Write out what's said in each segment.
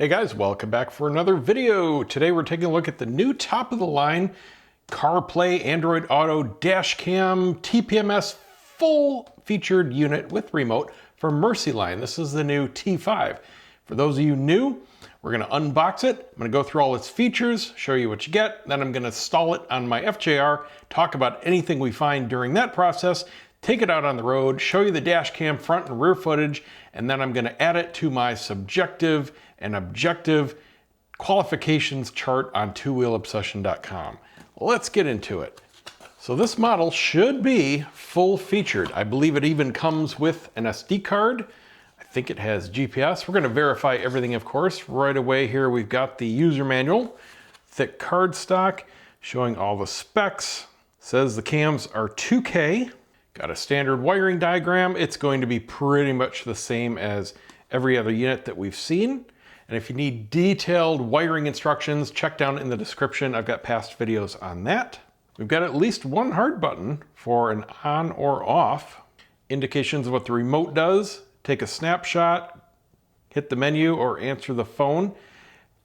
Hey guys, welcome back for another video. Today we're taking a look at the new top-of-the-line Carplay Android Auto Dashcam TPMS full-featured unit with remote from Mercylion. This is the new T5. For those of you new, we're going to unbox it. I'm going to go through all its features, show you what you get, then I'm going to install it on my FJR, talk about anything we find during that process, take it out on the road, show you the dash cam front and rear footage, and then I'm going to add it to my subjective and objective qualifications chart on twowheelobsession.com. Let's get into it. So this model should be full featured. I believe it even comes with an SD card. I think it has GPS. We're going to verify everything, of course. Right away here we've got the user manual, thick cardstock showing all the specs. Says the cams are 2K. Got a standard wiring diagram. It's going to be pretty much the same as every other unit that we've seen. And if you need detailed wiring instructions, check down in the description. I've got past videos on that. We've got at least one hard button for an on or off. Indications of what the remote does. Take a snapshot, hit the menu, or answer the phone.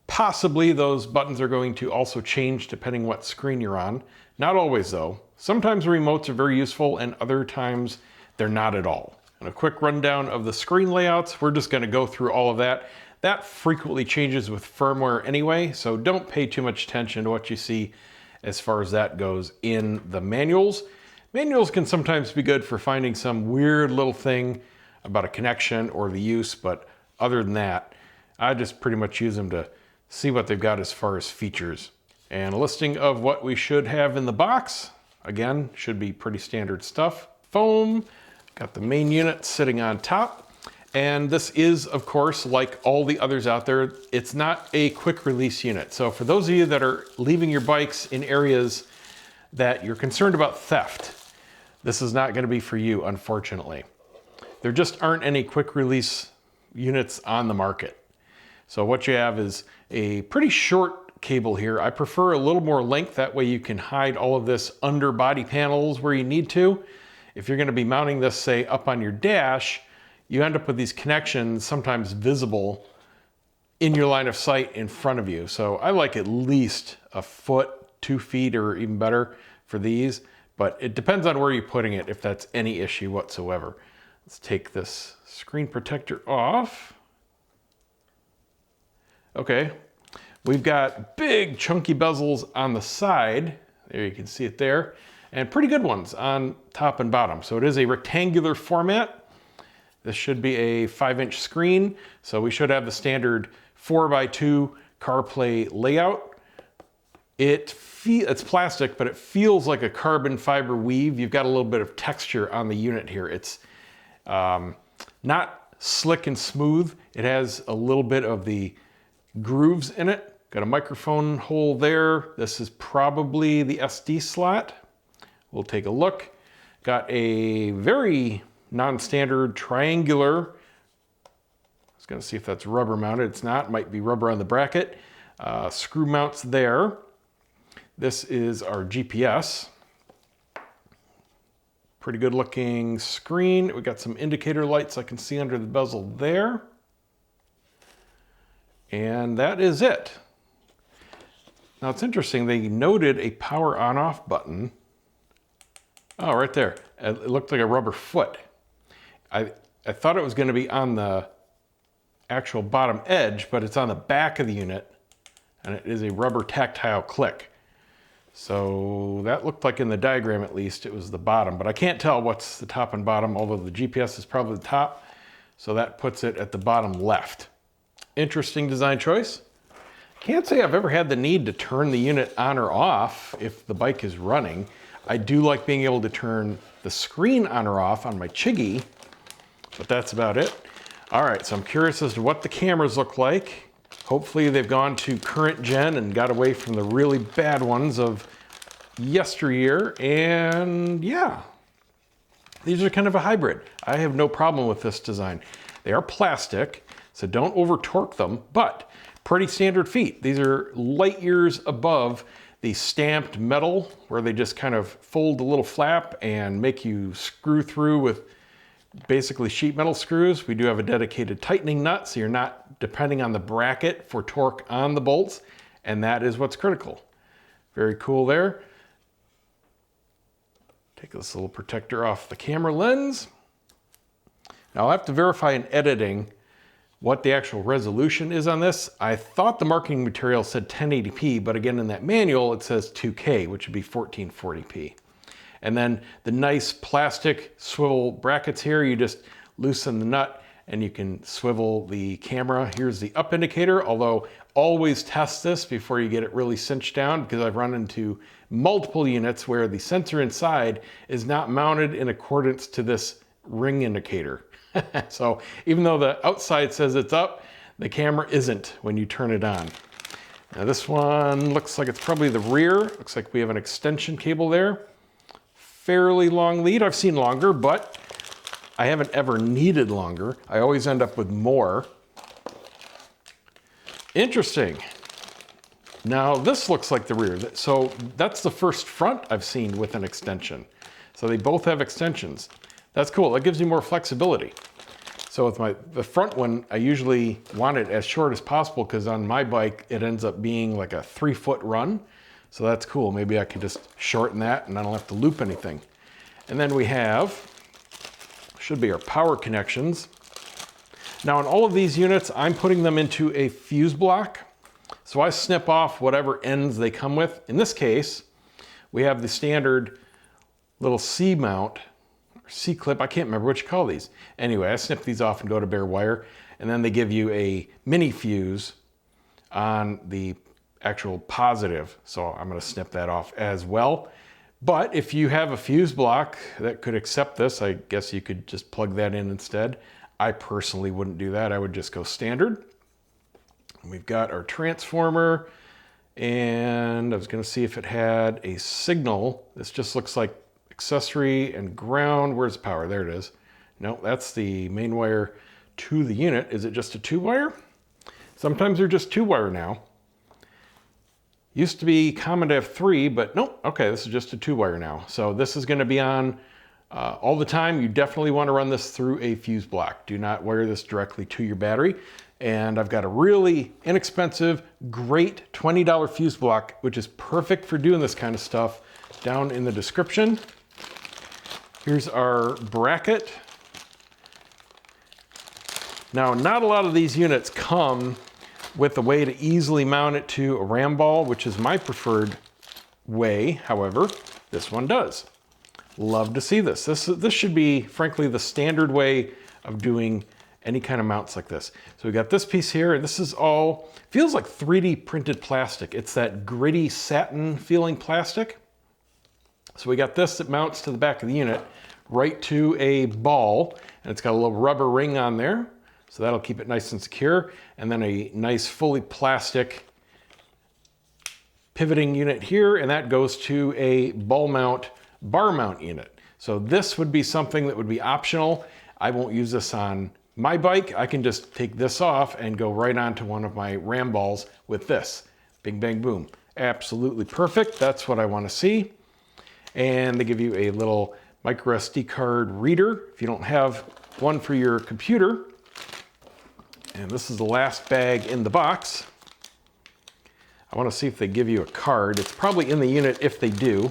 Possibly those buttons are going to also change depending what screen you're on. Not always though. Sometimes remotes are very useful and other times they're not at all. And a quick rundown of the screen layouts. We're just going to go through all of that. That frequently changes with firmware anyway, so don't pay too much attention to what you see as far as that goes in the manuals. Manuals can sometimes be good for finding some weird little thing about a connection or the use, but other than that, I just pretty much use them to see what they've got as far as features. And a listing of what we should have in the box. Again, should be pretty standard stuff. Foam, got the main unit sitting on top. And this is, of course, like all the others out there, it's not a quick release unit. So for those of you that are leaving your bikes in areas that you're concerned about theft, this is not going to be for you, unfortunately. There just aren't any quick release units on the market. So what you have is a pretty short cable here. I prefer a little more length, that way you can hide all of this under body panels where you need to. If you're going to be mounting this, say, up on your dash, you end up with these connections sometimes visible in your line of sight in front of you. So I like at least a foot, 2 feet, or even better for these, but it depends on where you're putting it if that's any issue whatsoever. Let's take this screen protector off. Okay, we've got big chunky bezels on the side. There, you can see it there, and pretty good ones on top and bottom. So it is a rectangular format. This should be a 5-inch screen, so we should have the standard 4x2 CarPlay layout. It's plastic, but it feels like a carbon fiber weave. You've got a little bit of texture on the unit here. It's not slick and smooth. It has a little bit of the grooves in it. Got a microphone hole there. This is probably the SD slot. We'll take a look. Got a very non-standard triangular, I was going to see if that's rubber mounted. It's not, might be rubber on the bracket. Screw mounts there. This is our GPS. Pretty good looking screen. We got some indicator lights I can see under the bezel there. And that is it. Now it's interesting, they noted a power on off button. Oh, right there. It looked like a rubber foot. I thought it was going to be on the actual bottom edge, but it's on the back of the unit, and it is a rubber tactile click. So that looked like in the diagram, at least, it was the bottom, but I can't tell what's the top and bottom, although the GPS is probably the top, so that puts it at the bottom left. Interesting design choice. Can't say I've ever had the need to turn the unit on or off if the bike is running. I do like being able to turn the screen on or off on my Chiggy, but that's about it. All right, so I'm curious as to what the cameras look like. Hopefully they've gone to current gen and got away from the really bad ones of yesteryear. And yeah, these are kind of a hybrid. I have no problem with this design. They are plastic, so don't over torque them, but pretty standard feet. These are light years above the stamped metal where they just kind of fold the little flap and make you screw through with basically sheet metal screws. We do have a dedicated tightening nut, so you're not depending on the bracket for torque on the bolts, and that is what's critical. Very cool there. Take this little protector off the camera lens. Now I'll have to verify in editing what the actual resolution is on this. I thought the marketing material said 1080p, but again in that manual it says 2K, which would be 1440p. And then the nice plastic swivel brackets here, you just loosen the nut and you can swivel the camera. Here's the up indicator, although always test this before you get it really cinched down, because I've run into multiple units where the sensor inside is not mounted in accordance to this ring indicator. So even though the outside says it's up, the camera isn't when you turn it on. Now this one looks like it's probably the rear. Looks like we have an extension cable there. Fairly long lead. I've seen longer, but I haven't ever needed longer. I always end up with more. Interesting. Now this looks like the rear. So that's the first front I've seen with an extension. So they both have extensions. That's cool. That gives you more flexibility. So with the front one, I usually want it as short as possible because on my bike, it ends up being like a 3-foot run. So that's cool. Maybe I could just shorten that and I don't have to loop anything. And then we have, should be our power connections. Now in all of these units, I'm putting them into a Fuseblock. So I snip off whatever ends they come with. In this case, we have the standard little C-mount, or C-clip, I can't remember what you call these. Anyway, I snip these off and go to bare wire, and then they give you a mini fuse on the actual positive. So I'm gonna snip that off as well. But if you have a Fuseblock that could accept this, I guess you could just plug that in instead. I personally wouldn't do that. I would just go standard. We've got our transformer, and I was gonna see if it had a signal. This just looks like accessory and ground. Where's the power? There it is. No, that's the main wire to the unit. Is it just a 2-wire? Sometimes they're just 2-wire now. Used to be common to have 3, but nope. Okay, this is just a 2-wire now. So this is gonna be on all the time. You definitely wanna run this through a Fuseblock. Do not wire this directly to your battery. And I've got a really inexpensive, great $20 Fuseblock, which is perfect for doing this kind of stuff, down in the description. Here's our bracket. Now, not a lot of these units come with a way to easily mount it to a ram ball, which is my preferred way. However, this one does. Love to see this. This should be, frankly, the standard way of doing any kind of mounts like this. So we got this piece here, and this is all, feels like 3D printed plastic. It's that gritty satin feeling plastic. So we got this that mounts to the back of the unit right to a ball, and it's got a little rubber ring on there. So that'll keep it nice and secure. And then a nice fully plastic pivoting unit here, and that goes to a ball mount, bar mount unit. So this would be something that would be optional. I won't use this on my bike. I can just take this off and go right onto one of my ram balls with this. Bing, bang, boom. Absolutely perfect. That's what I want to see. And they give you a little micro SD card reader if you don't have one for your computer. And this is the last bag in the box. I want to see if they give you a card. It's probably in the unit if they do.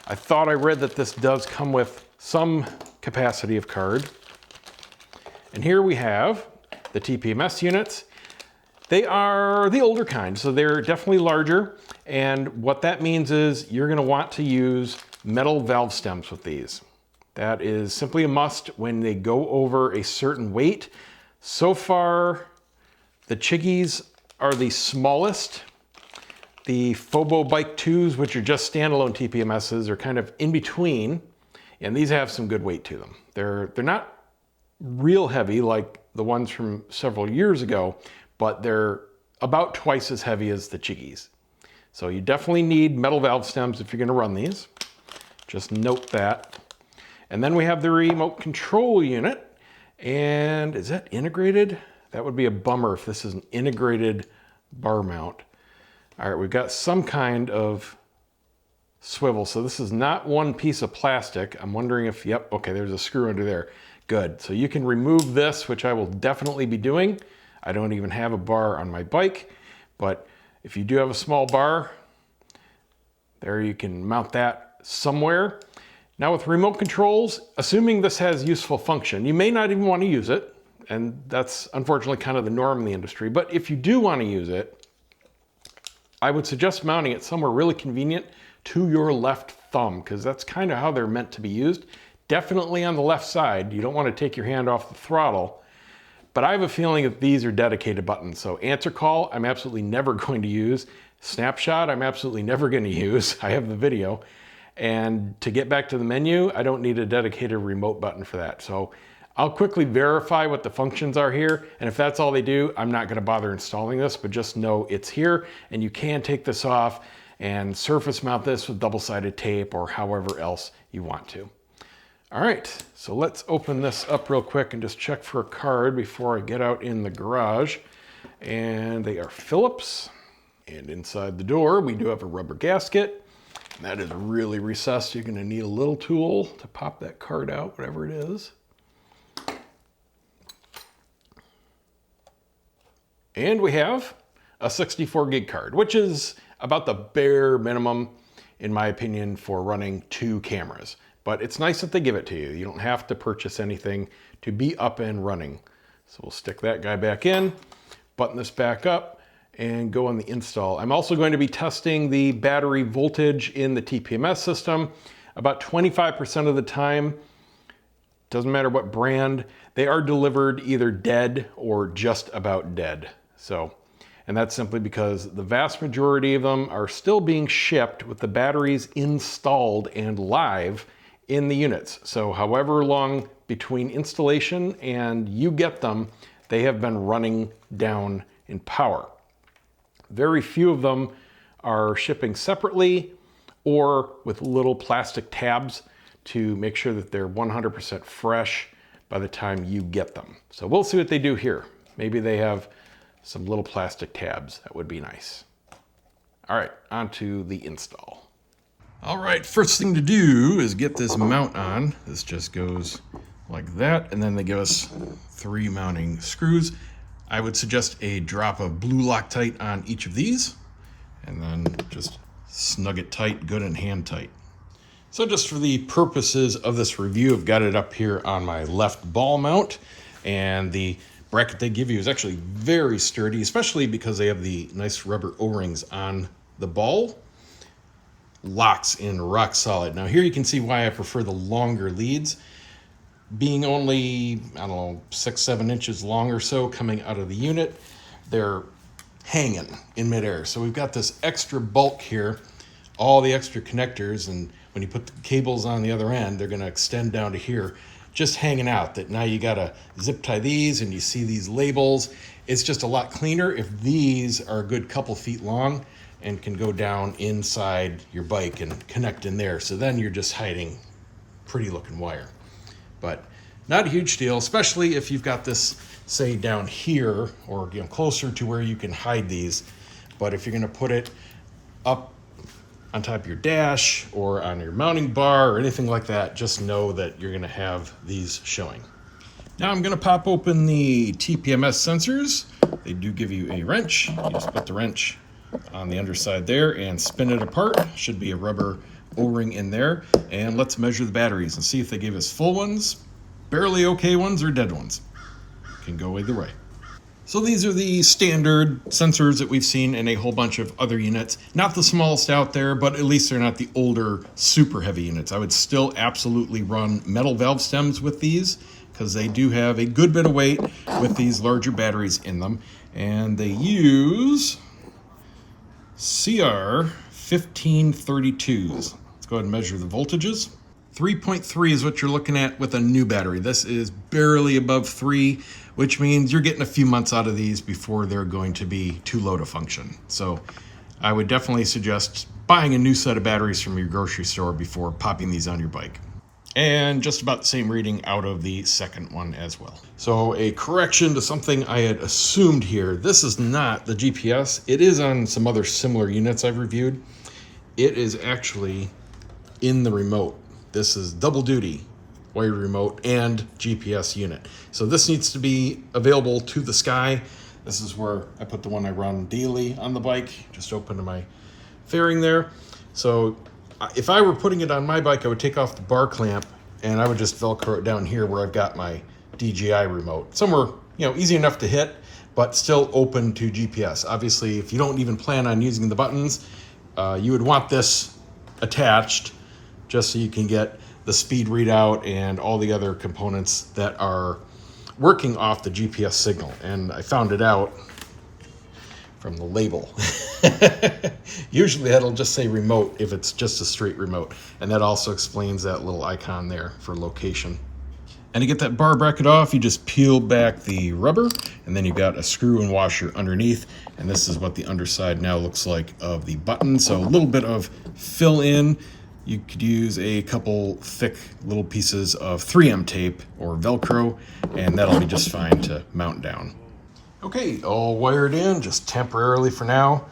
I thought I read that this does come with some capacity of card. And here we have the TPMS units. They are the older kind, so they're definitely larger. And what that means is you're gonna want to use metal valve stems with these. That is simply a must when they go over a certain weight. So far, the Chiggies are the smallest. The Fobo Bike 2s, which are just standalone TPMSs, are kind of in between. And these have some good weight to them. They're not real heavy like the ones from several years ago, but they're about twice as heavy as the Chiggies. So you definitely need metal valve stems if you're gonna run these. Just note that. And then we have the remote control unit. And is that integrated? That would be a bummer if this is an integrated bar mount. All right, we've got some kind of swivel. So this is not one piece of plastic. I'm wondering if, yep, okay, there's a screw under there. Good, so you can remove this, which I will definitely be doing. I don't even have a bar on my bike, but if you do have a small bar, there you can mount that somewhere. Now with remote controls, assuming this has useful function, you may not even want to use it, and that's unfortunately kind of the norm in the industry, but if you do want to use it, I would suggest mounting it somewhere really convenient to your left thumb, because that's kind of how they're meant to be used. Definitely on the left side. You don't want to take your hand off the throttle, but I have a feeling that these are dedicated buttons. So answer call, I'm absolutely never going to use. Snapshot, I'm absolutely never going to use. I have the video. And to get back to the menu, I don't need a dedicated remote button for that. So I'll quickly verify what the functions are here. And if that's all they do, I'm not going to bother installing this, but just know it's here and you can take this off and surface mount this with double-sided tape or however else you want to. All right, so let's open this up real quick and just check for a card before I get out in the garage. And they are Phillips. And inside the door, we do have a rubber gasket. That is really recessed. You're gonna need a little tool to pop that card out, whatever it is. And we have a 64 gig card, which is about the bare minimum, in my opinion, for running 2 cameras. But it's nice that they give it to you. You don't have to purchase anything to be up and running. So we'll stick that guy back in, button this back up, and go on the install. I'm also going to be testing the battery voltage in the TPMS system. About 25% of the time, doesn't matter what brand, they are delivered either dead or just about dead. And that's simply because the vast majority of them are still being shipped with the batteries installed and live in the units. So however long between installation and you get them, they have been running down in power. Very few of them are shipping separately or with little plastic tabs to make sure that they're 100% fresh by the time you get them. So we'll see what they do here. Maybe they have some little plastic tabs. That would be nice. All right, on to the install. All right, first thing to do is get this mount on. This just goes like that, and then they give us 3 mounting screws. I would suggest a drop of blue Loctite on each of these, and then just snug it tight, good and hand tight. So just for the purposes of this review, I've got it up here on my left ball mount, and the bracket they give you is actually very sturdy, especially because they have the nice rubber O-rings on the ball. Locks in rock solid. Now here you can see why I prefer the longer leads. Being only, I don't know, 6-7 inches long or so coming out of the unit, they're hanging in midair. So we've got this extra bulk here, all the extra connectors, and when you put the cables on the other end, they're gonna extend down to here, just hanging out. That now you gotta zip tie these and you see these labels. It's just a lot cleaner if these are a good couple feet long and can go down inside your bike and connect in there. So then you're just hiding pretty looking wire. But not a huge deal, especially if you've got this, say, down here or closer to where you can hide these. But if you're gonna put it up on top of your dash or on your mounting bar or anything like that, just know that you're gonna have these showing. Now I'm gonna pop open the TPMS sensors. They do give you a wrench. You just put the wrench on the underside there and spin it apart. Should be a rubber O-ring in there. And let's measure the batteries and see if they gave us full ones, barely okay ones, or dead ones. Can go either way. So these are the standard sensors that we've seen in a whole bunch of other units. Not the smallest out there, but at least they're not the older, super heavy units. I would still absolutely run metal valve stems with these because they do have a good bit of weight with these larger batteries in them. And they use CR 1532s. Let's go ahead and measure the voltages. 3.3 is what you're looking at with a new battery. This is barely above 3, which means you're getting a few months out of these before they're going to be too low to function. So I would definitely suggest buying a new set of batteries from your grocery store before popping these on your bike. And just about the same reading out of the second one as well. So a correction to something I had assumed here. This is not the GPS. It is on some other similar units I've reviewed. It is actually in the remote. This is double duty. wired remote, and GPS unit. So this needs to be available to the sky. This is where I put the one I run daily on the bike, just open to my fairing there. So if I were putting it on my bike, I would take off the bar clamp and I would just Velcro it down here where I've got my DJI remote. Somewhere, easy enough to hit, but still open to GPS. Obviously, if you don't even plan on using the buttons, you would want this attached just so you can get the speed readout and all the other components that are working off the GPS signal. And I found it out from the label. Usually that'll just say remote if it's just a straight remote. And that also explains that little icon there for location. And to get that bar bracket off, you just peel back the rubber, and then you've got a screw and washer underneath. And this is what the underside now looks like of the button. So a little bit of fill in. You could use a couple thick little pieces of 3M tape or Velcro, and that'll be just fine to mount down. Okay, all wired in, just temporarily for now.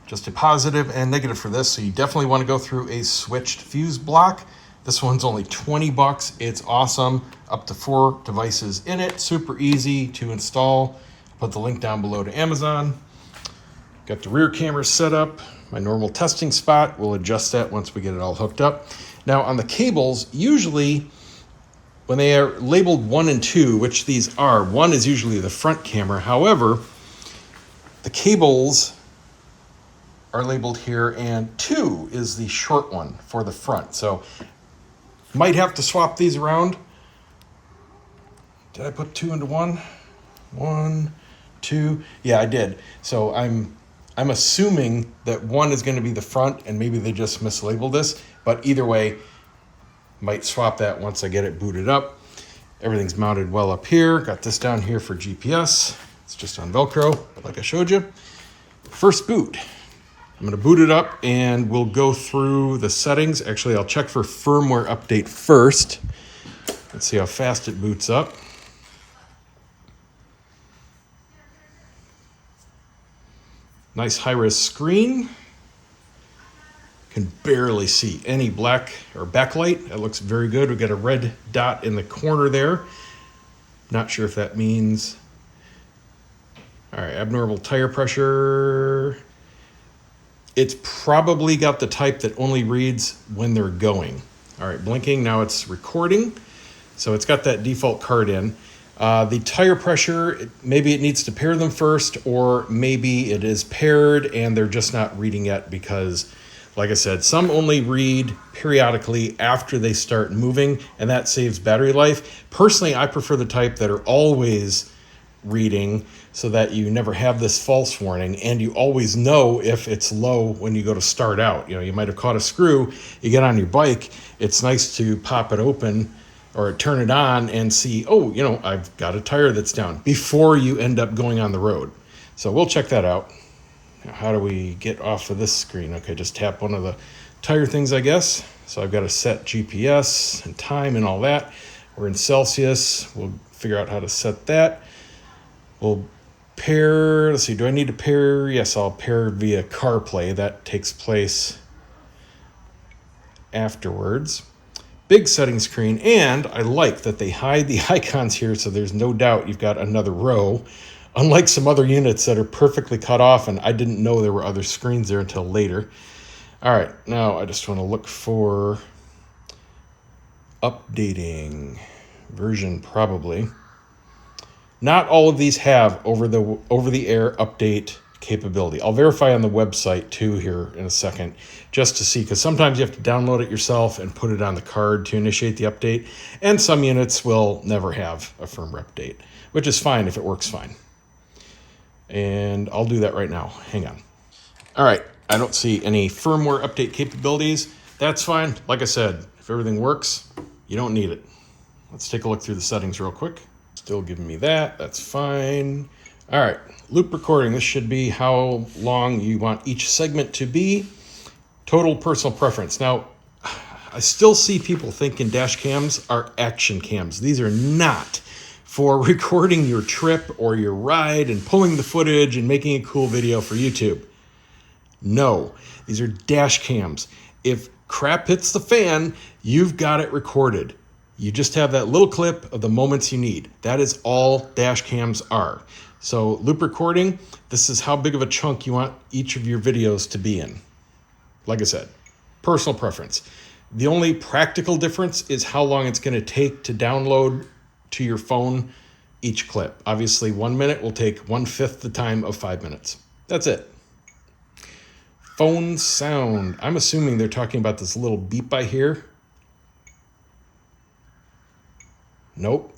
Just a positive and negative for this, so you definitely want to go through a switched Fuseblock. This one's only 20 bucks. It's awesome. Up to 4 devices in it. Super easy to install. Put the link down below to Amazon. Got the rear camera set up. My normal testing spot. We'll adjust that once we get it all hooked up. Now on the cables, usually when they are labeled 1 and 2, which these are, 1 is usually the front camera. However, the cables are labeled here and 2 is the short one for the front. So might have to swap these around. Did I put 2 into 1? 1, 2. Yeah, I did. So I'm assuming that 1 is going to be the front, and maybe they just mislabeled this. But either way, might swap that once I get it booted up. Everything's mounted well up here. Got this down here for GPS. It's just on Velcro, like I showed you. First boot. I'm going to boot it up and we'll go through the settings. Actually, I'll check for firmware update first. Let's see how fast it boots up. Nice high-res screen. Can barely see any black or backlight. That looks very good. We've got a red dot in the corner there. Not sure if that means... All right, abnormal tire pressure. It's probably got the type that only reads when they're going. All right, blinking, now it's recording. So it's got that default card in. The tire pressure, maybe it needs to pair them first, or maybe it is paired and they're just not reading yet because, like I said, some only read periodically after they start moving, and that saves battery life. Personally, I prefer the type that are always reading so that you never have this false warning and you always know if it's low when you go to start out. You might have caught a screw, you get on your bike, it's nice to pop it open or turn it on and see, oh, I've got a tire that's down before you end up going on the road. So we'll check that out. Now, how do we get off of this screen? Okay, just tap one of the tire things, I guess. So I've got to set GPS and time and all that. We're in Celsius. We'll figure out how to set that. We'll pair, let's see, do I need to pair? Yes, I'll pair via Carplay. That takes place afterwards. Big setting screen, and I like that they hide the icons here so there's no doubt you've got another row. Unlike some other units that are perfectly cut off, and I didn't know there were other screens there until later. All right, now I just want to look for updating version probably. Not all of these have over-the-air update capability. I'll verify on the website too here in a second, just to see, because sometimes you have to download it yourself and put it on the card to initiate the update, and some units will never have a firmware update, which is fine if it works fine. And I'll do that right now. Hang on. All right, I don't see any firmware update capabilities. That's fine. Like I said, if everything works, you don't need it. Let's take a look through the settings real quick. Still giving me that. That's fine. All right, loop recording. This should be how long you want each segment to be. Total personal preference. Now, I still see people thinking dash cams are action cams. These are not for recording your trip or your ride and pulling the footage and making a cool video for YouTube. No, these are dash cams. If crap hits the fan, you've got it recorded. You just have that little clip of the moments you need. That is all dash cams are. So loop recording, this is how big of a chunk you want each of your videos to be in. Like I said, personal preference. The only practical difference is how long it's going to take to download to your phone each clip. Obviously, 1 minute will take 1/5 the time of 5 minutes. That's it. Phone sound. I'm assuming they're talking about this little beep I hear. Nope.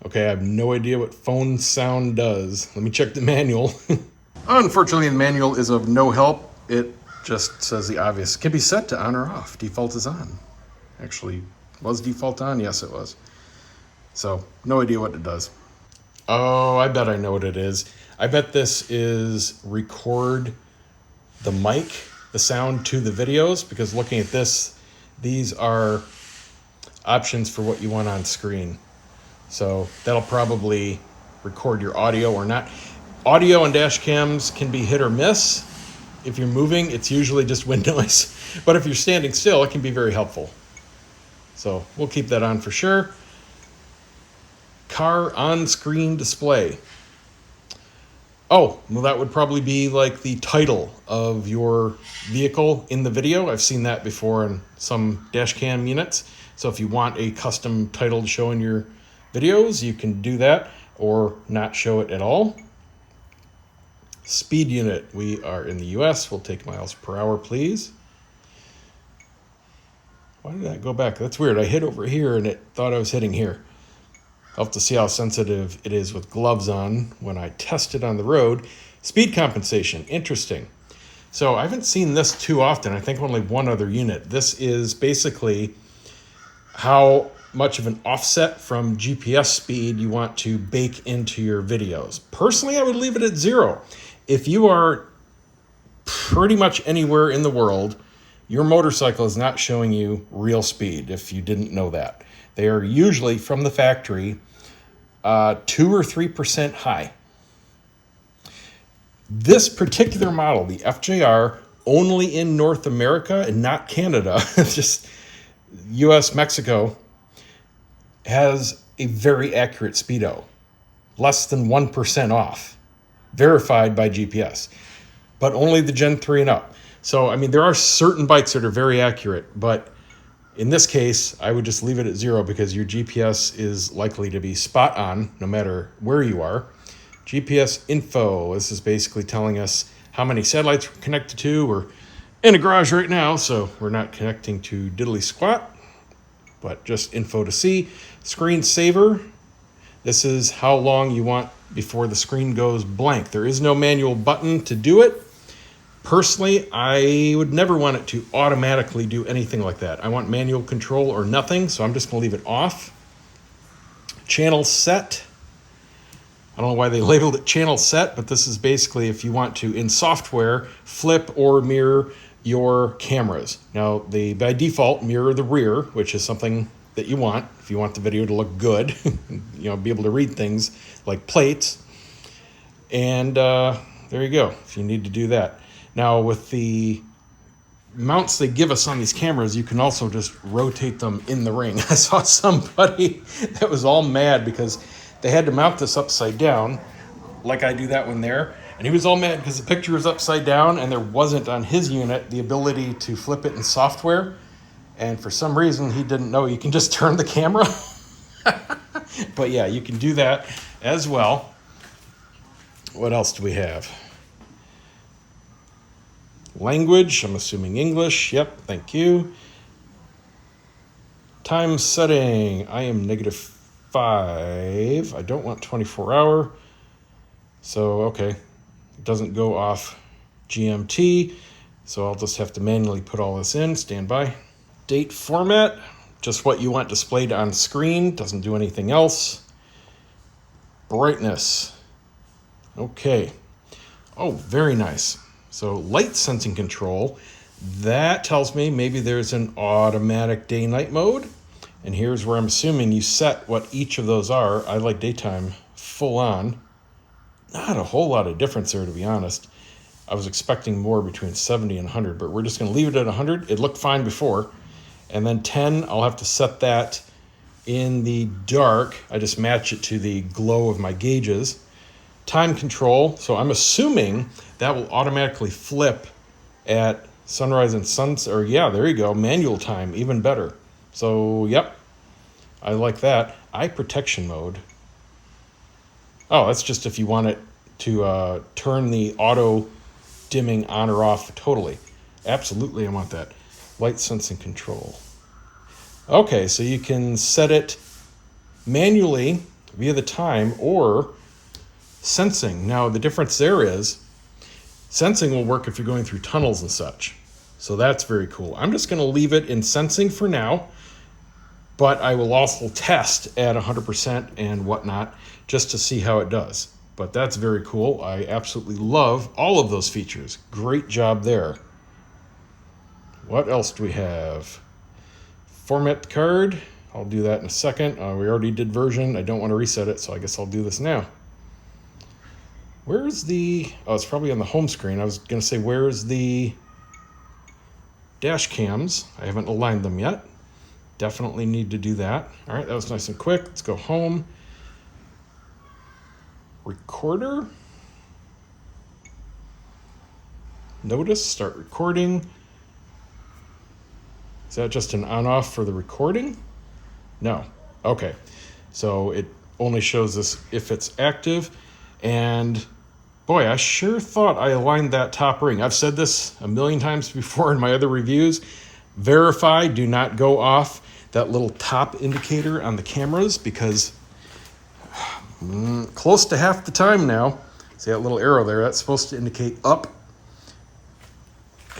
Okay, I have no idea what phone sound does. Let me check the manual. Unfortunately, the manual is of no help. It just says the obvious. Can be set to on or off. Default is on. Actually, was default on? Yes, it was. So, no idea what it does. Oh, I bet I know what it is. I bet this is record the mic, the sound to the videos, because looking at this, these are options for what you want on screen. So that'll probably record your audio or not. Audio and dash cams can be hit or miss. If you're moving, it's usually just wind noise. But if you're standing still, it can be very helpful. So we'll keep that on for sure. Car on-screen display. Oh, well, that would probably be like the title of your vehicle in the video. I've seen that before in some dash cam units. So if you want a custom title to show in your videos, you can do that or not show it at all. Speed unit. We are in the US. We'll take miles per hour, please. Why did that go back? That's weird. I hit over here and it thought I was hitting here. I'll have to see how sensitive it is with gloves on when I test it on the road. Speed compensation. Interesting. So I haven't seen this too often. I think only one other unit. This is basically how much of an offset from GPS speed you want to bake into your videos. Personally, I would leave it at 0. If you are pretty much anywhere in the world, your motorcycle is not showing you real speed, if you didn't know that. They are usually from the factory 2 or 3% high. This particular model, the FJR, only in North America and not Canada, just US, Mexico, has a very accurate speedo, less than 1% off, verified by GPS, but only the Gen 3 and up. So, I mean, there are certain bikes that are very accurate, but in this case, I would just leave it at 0 because your GPS is likely to be spot on no matter where you are. GPS info, this is basically telling us how many satellites we're connected to. We're in a garage right now, so we're not connecting to diddly squat, but just info to see. Screen saver, this is how long you want before the screen goes blank. There is no manual button to do it. Personally, I would never want it to automatically do anything like that. I want manual control or nothing, so I'm just going to leave it off. Channel set. I don't know why they labeled it channel set, but this is basically if you want to, in software, flip or mirror your cameras. Now, they by default mirror the rear, which is something that you want if you want the video to look good, be able to read things like plates. And there you go, if you need to do that. Now, with the mounts they give us on these cameras, you can also just rotate them in the ring. I saw somebody that was all mad because they had to mount this upside down, like I do that one there. And he was all mad because the picture was upside down and there wasn't on his unit the ability to flip it in software. And for some reason, he didn't know you can just turn the camera. But yeah, you can do that as well. What else do we have? Language, I'm assuming English. Yep, thank you. Time setting, I am -5. I don't want 24 hour. So, okay, it doesn't go off GMT. So I'll just have to manually put all this in, stand by. Date format, just what you want displayed on screen, doesn't do anything else. Brightness, okay. Oh, very nice. So light sensing control, that tells me maybe there's an automatic day-night mode. And here's where I'm assuming you set what each of those are. I like daytime full on. Not a whole lot of difference there, to be honest. I was expecting more between 70 and 100, but we're just going to leave it at 100. It looked fine before. And then 10, I'll have to set that in the dark. I just match it to the glow of my gauges. Time control, so I'm assuming that will automatically flip at sunrise and sunset, or yeah, there you go, manual time, even better. So, yep, I like that. Eye protection mode. Oh, that's just if you want it to turn the auto dimming on or off totally. Absolutely, I want that. Light sensing control. Okay, so you can set it manually via the time or sensing. Now, the difference there is sensing will work if you're going through tunnels and such. So that's very cool. I'm just going to leave it in sensing for now, but I will also test at 100% and whatnot just to see how it does. But that's very cool. I absolutely love all of those features. Great job there. What else do we have? Format the card. I'll do that in a second. We already did version. I don't want to reset it, so I guess I'll do this now. Where's the... Oh, it's probably on the home screen. I was going to say, where's the dash cams? I haven't aligned them yet. Definitely need to do that. All right, that was nice and quick. Let's go home. Recorder. Notice, start recording. Is that just an on-off for the recording? No. Okay. So it only shows this if it's active. And boy, I sure thought I aligned that top ring. I've said this a million times before in my other reviews. Verify, do not go off that little top indicator on the cameras, because close to half the time now, see that little arrow there, that's supposed to indicate up.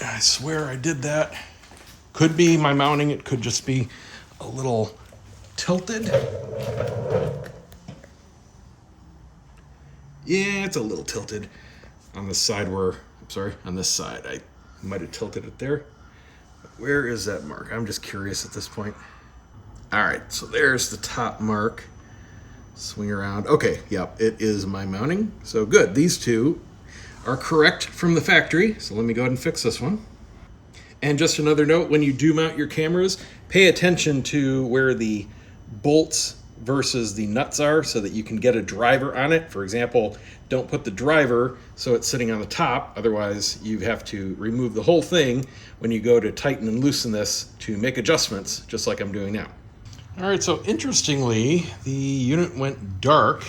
I swear I did that. Could be my mounting, it could just be a little tilted. Yeah, it's a little tilted on the side where, I'm sorry, on this side. I might have tilted it there. Where is that mark? I'm just curious at this point. All right, so there's the top mark. Swing around. Okay, yep, it is my mounting. So good, these two are correct from the factory. So let me go ahead and fix this one. And just another note, when you do mount your cameras, pay attention to where the bolts versus the nuts are so that you can get a driver on it. For example, don't put the driver so it's sitting on the top. Otherwise, you have to remove the whole thing when you go to tighten and loosen this to make adjustments, just like I'm doing now. All right, so interestingly, the unit went dark.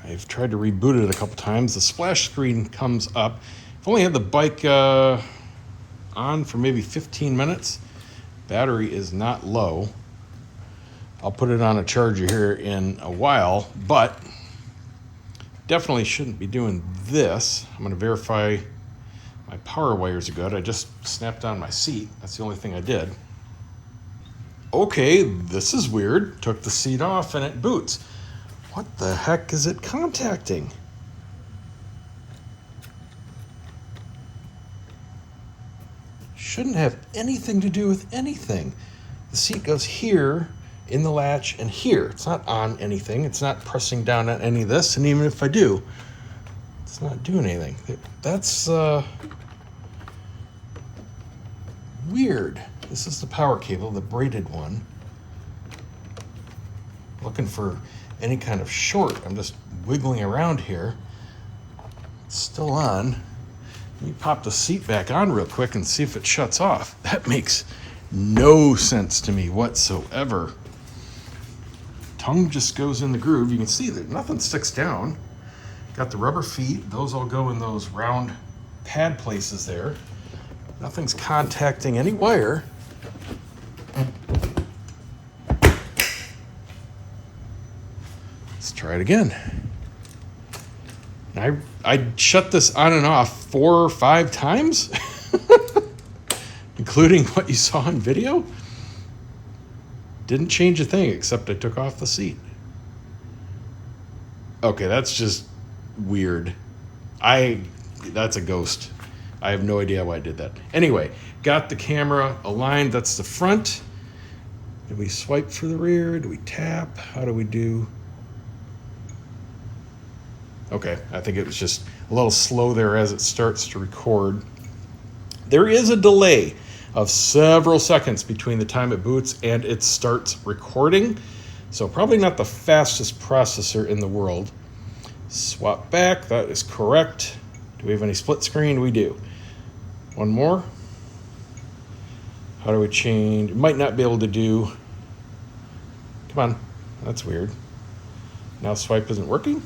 I've tried to reboot it a couple times. The splash screen comes up. I've only had the bike on for maybe 15 minutes. Battery is not low. I'll put it on a charger here in a while, but definitely shouldn't be doing this. I'm going to verify my power wires are good. I just snapped on my seat. That's the only thing I did. Okay, this is weird. Took the seat off and it boots. What the heck is it contacting? Shouldn't have anything to do with anything. The seat goes here in the latch and here. It's not on anything. It's not pressing down on any of this. And even if I do, it's not doing anything. That's weird. This is the power cable, the braided one. Looking for any kind of short. I'm just wiggling around here. It's still on. Let me pop the seat back on real quick and see if it shuts off. That makes no sense to me whatsoever. Tongue just goes in the groove. You can see that nothing sticks down. Got the rubber feet. Those all go in those round pad places there. Nothing's contacting any wire. Let's try it again. I shut this on and off 4 or 5 times, including what you saw in video. Didn't change a thing except I took off the seat. Okay, that's just weird. That's a ghost. I have no idea why I did that. Anyway, got the camera aligned. That's the front. Do we swipe for the rear? Do we tap? How do we do? Okay, I think it was just a little slow there as it starts to record. There is a delay of several seconds between the time it boots and it starts recording. So probably not the fastest processor in the world. Swap back, that is correct. Do we have any split screen? We do. One more. How do we change? Might not be able to do. Come on, that's weird. Now swipe isn't working.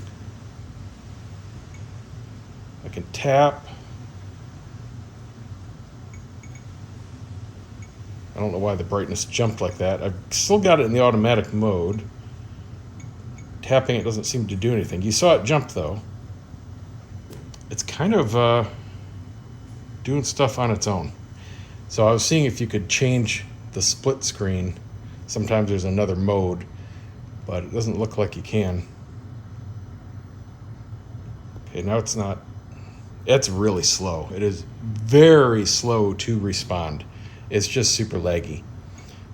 I can tap. I don't know why the brightness jumped like that. I've still got it in the automatic mode. Tapping it doesn't seem to do anything. You saw it jump though. It's kind of doing stuff on its own. So I was seeing if you could change the split screen. Sometimes there's another mode, but it doesn't look like you can. Okay, now it's not. It's really slow. It is very slow to respond. It's just super laggy.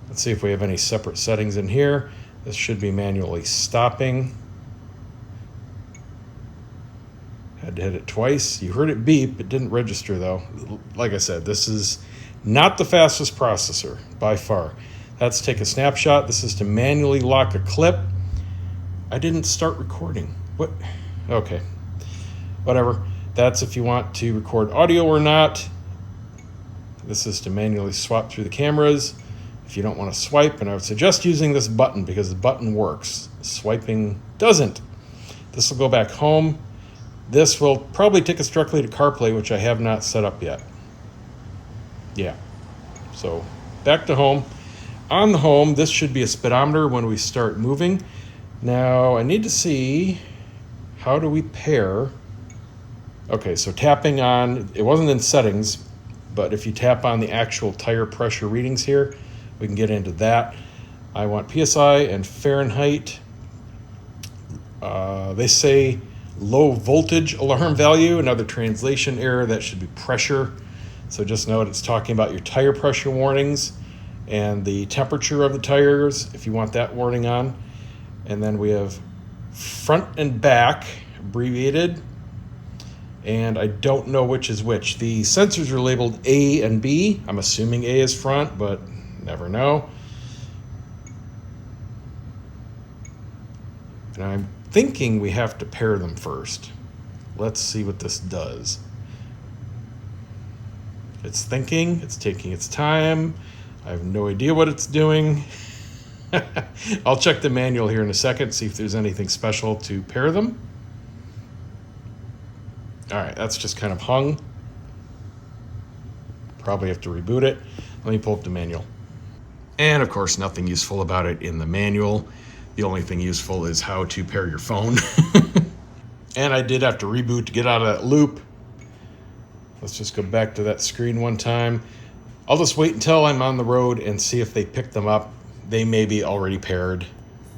Let's see if we have any separate settings in here. This should be manually stopping. Had to hit it twice. You heard it beep. It didn't register though. Like I said, this is not the fastest processor by far. That's take a snapshot. This is to manually lock a clip. I didn't start recording. What? Okay. Whatever. That's if you want to record audio or not. This is to manually swap through the cameras. If you don't want to swipe, and I would suggest using this button because the button works. Swiping doesn't. This will go back home. This will probably take us directly to CarPlay, which I have not set up yet. Yeah. So back to home. On the home, this should be a speedometer when we start moving. Now I need to see, how do we pair? Okay, so tapping on, it wasn't in settings, but if you tap on the actual tire pressure readings here, we can get into that. I want PSI and Fahrenheit. They say low voltage alarm value. Another translation error, that should be pressure. So just note it's talking about your tire pressure warnings and the temperature of the tires if you want that warning on. And then we have front and back abbreviated. And I don't know which is which. The sensors are labeled A and B. I'm assuming A is front, but never know. And I'm thinking we have to pair them first. Let's see what this does. It's thinking, it's taking its time. I have no idea what it's doing. I'll check the manual here in a second, see if there's anything special to pair them. All right, that's just kind of hung. Probably have to reboot it. Let me pull up the manual. And of course, nothing useful about it in the manual. The only thing useful is how to pair your phone. And I did have to reboot to get out of that loop. Let's just go back to that screen one time. I'll just wait until I'm on the road and see if they pick them up. They may be already paired,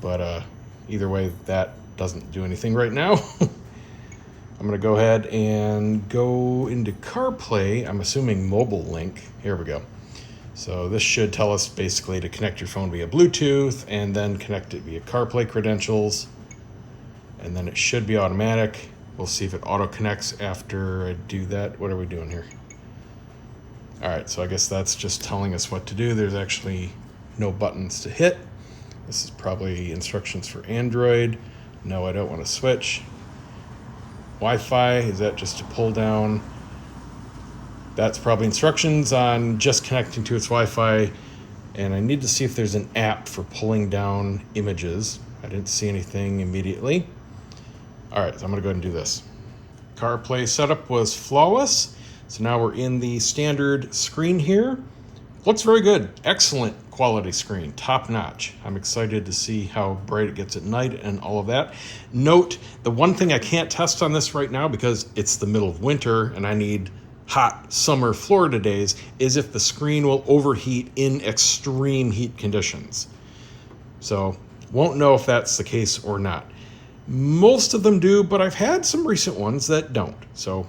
but either way, that doesn't do anything right now. I'm gonna go ahead and go into CarPlay. I'm assuming mobile link. Here we go. So this should tell us basically to connect your phone via Bluetooth and then connect it via CarPlay credentials. And then it should be automatic. We'll see if it auto connects after I do that. What are we doing here? All right, so I guess that's just telling us what to do. There's actually no buttons to hit. This is probably instructions for Android. No, I don't want to switch. Wi-Fi, is that just to pull down? That's probably instructions on just connecting to its Wi-Fi. And I need to see if there's an app for pulling down images. I didn't see anything immediately. All right, so I'm gonna go ahead and do this. CarPlay setup was flawless. So now we're in the standard screen here. Looks very good, excellent quality screen, top notch. I'm excited to see how bright it gets at night and all of that. Note, the one thing I can't test on this right now because it's the middle of winter and I need hot summer Florida days is if the screen will overheat in extreme heat conditions. So won't know if that's the case or not. Most of them do, but I've had some recent ones that don't. So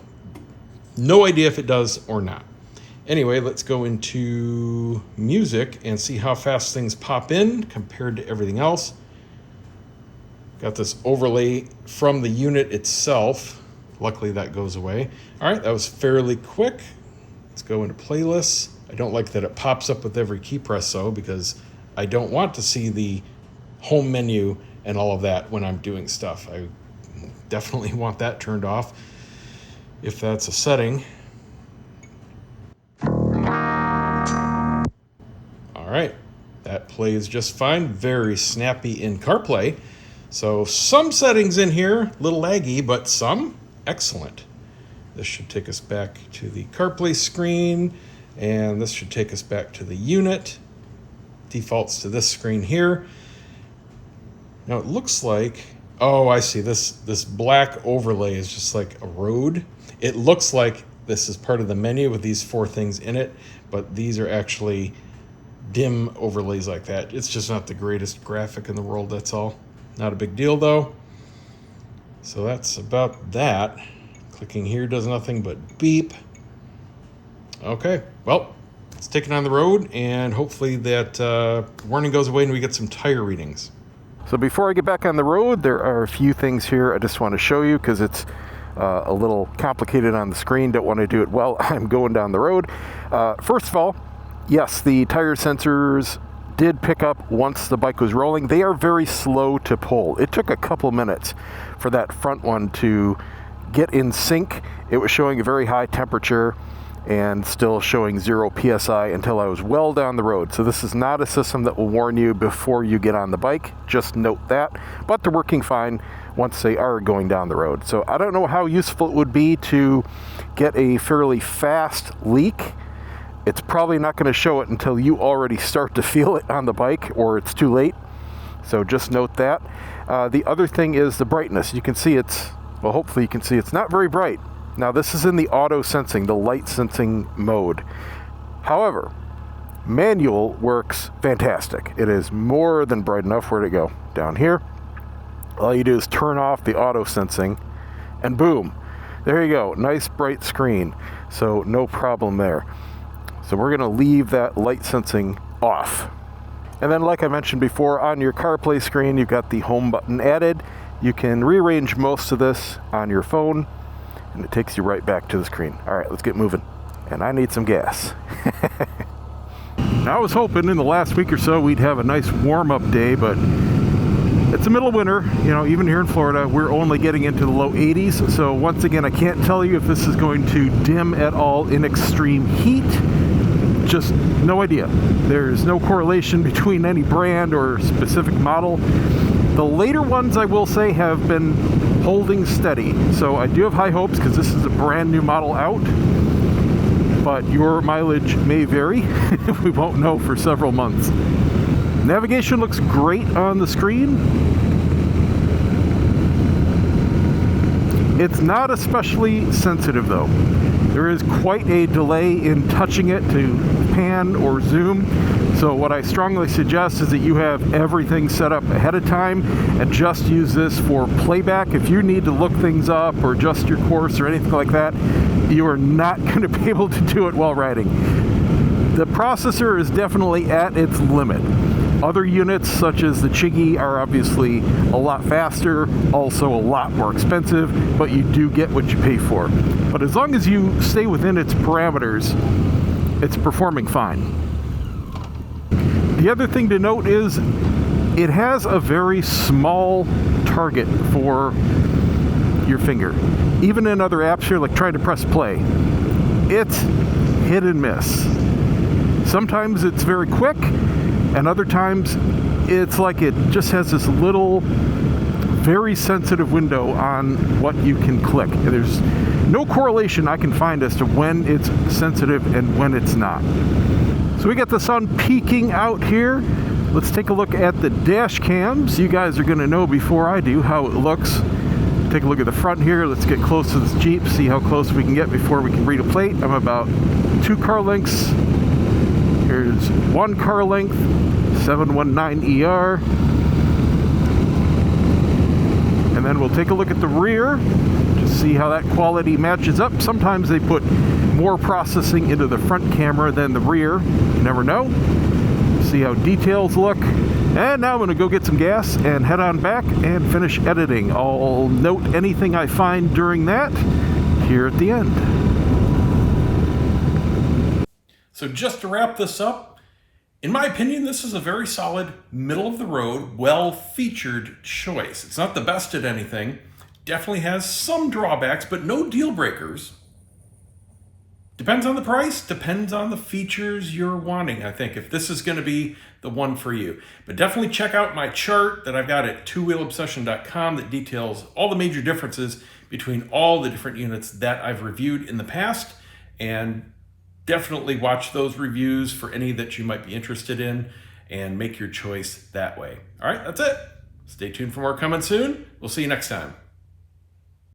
no idea if it does or not. Anyway, let's go into music and see how fast things pop in compared to everything else. Got this overlay from the unit itself. Luckily that goes away. All right, that was fairly quick. Let's go into playlists. I don't like that it pops up with every key press though, because I don't want to see the home menu and all of that when I'm doing stuff. I definitely want that turned off if that's a setting. All right, that plays just fine. Very snappy in CarPlay. So some settings in here, a little laggy, but some excellent. This should take us back to the CarPlay screen, and this should take us back to the unit. Defaults to this screen here. Now it looks like, oh, I see, this black overlay is just like a road. It looks like this is part of the menu with these 4 things in it, but these are actually dim overlays like that. It's just not the greatest graphic in the world, that's all. Not a big deal though. So that's about that. Clicking here does nothing but beep. Okay, well, let's take it on the road, and hopefully that warning goes away and we get some tire readings. So before I get back on the road, there are a few things here I just want to show you because it's a little complicated on the screen. Don't want to do it while I'm going down the road. First of all, yes, the tire sensors did pick up once the bike was rolling. They are very slow to pull. It took a couple minutes for that front one to get in sync. It was showing a very high temperature and still showing 0 PSI until I was well down the road. So this is not a system that will warn you before you get on the bike. Just note that. But they're working fine once they are going down the road. So I don't know how useful it would be to get a fairly fast leak. It's probably not going to show it until you already start to feel it on the bike, or it's too late. So just note that. The other thing is the brightness. You can see it's, well, hopefully you can see it's not very bright. Now this is in the auto sensing, the light sensing mode. However, manual works fantastic. It is more than bright enough. Where'd it go? Down here. All you do is turn off the auto sensing and boom, there you go. Nice bright screen. So no problem there. So we're going to leave that light sensing off. And then like I mentioned before, on your CarPlay screen, you've got the home button added. You can rearrange most of this on your phone, and it takes you right back to the screen. All right, let's get moving. And I need some gas. Now, I was hoping in the last week or so we'd have a nice warm-up day, but it's the middle of winter. You know, even here in Florida, we're only getting into the low 80s. So once again, I can't tell you if this is going to dim at all in extreme heat. Just no idea. There's no correlation between any brand or specific model. The later ones, I will say, have been holding steady. So I do have high hopes because this is a brand new model out. But your mileage may vary. We won't know for several months. Navigation looks great on the screen. It's not especially sensitive though. There is quite a delay in touching it to pan or zoom. So what I strongly suggest is that you have everything set up ahead of time and just use this for playback. If you need to look things up or adjust your course or anything like that, you are not going to be able to do it while riding. The processor is definitely at its limit. Other units, such as the Chiggy, are obviously a lot faster, also a lot more expensive, but you do get what you pay for. But as long as you stay within its parameters, it's performing fine. The other thing to note is it has a very small target for your finger. Even in other apps here, like trying to press play, it's hit and miss. Sometimes it's very quick, and other times it's like it just has this little, very sensitive window on what you can click. There's no correlation I can find as to when it's sensitive and when it's not. So we got the sun peeking out here. Let's take a look at the dash cams. You guys are going to know before I do how it looks. Take a look at the front here. Let's get close to this Jeep, see how close we can get before we can read a plate. I'm about 2 car lengths. Here's 1 car length, 719ER. And then we'll take a look at the rear to see how that quality matches up. Sometimes they put more processing into the front camera than the rear. You never know. See how details look. And now I'm going to go get some gas and head on back and finish editing. I'll note anything I find during that here at the end. So just to wrap this up, in my opinion, this is a very solid, middle-of-the-road, well-featured choice. It's not the best at anything. Definitely has some drawbacks, but no deal breakers. Depends on the price, depends on the features you're wanting, I think, if this is going to be the one for you. But definitely check out my chart that I've got at twowheelobsession.com that details all the major differences between all the different units that I've reviewed in the past, and definitely watch those reviews for any that you might be interested in and make your choice that way. All right, that's it. Stay tuned for more coming soon. We'll see you next time.